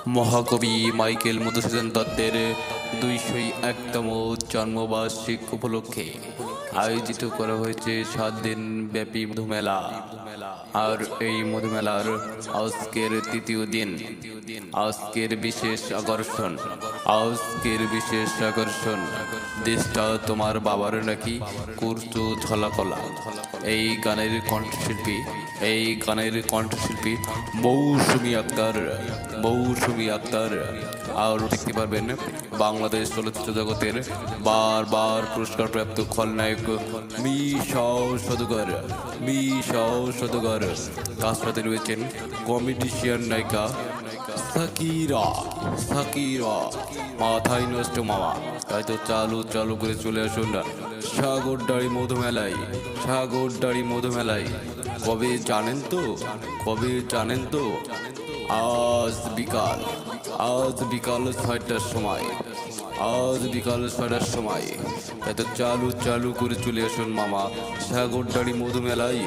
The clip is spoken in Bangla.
মহাকবি মাইকেল মধুসূদন দত্তের ২০১তম জন্মবার্ষিক উপলক্ষে আয়োজিত করা হয়েছে ৭ দিন ব্যাপী মধুমেলা। আর এই মধুমেলার আজকের তৃতীয় দিন। আজকের বিশেষ আকর্ষণ দেশটা তোমার বাবার নাকি করছো ঝলাকলা। এই গানের কণ্ঠশিল্পী মৌসুমী আক্তার। আর দেখতে পারবেন বাংলাদেশ চলচ্চিত্র জগতের বারবার পুরস্কারপ্রাপ্ত খলনায়ক মিশা সওদাগর। তার সাথে রয়েছেন কমেডিশিয়ান নায়িকা সাকিরা। মাথায় নষ্ট মামা। তাই তো চালু করে চলে আসুন না সাগরদাড়ি মধুমেলায়। কবে জানেন তো? আজ বিকাল ৬টার সময়। তাই তো চালু করে চলে আসুন মামা সাগরদাড়ি মধুমেলায়।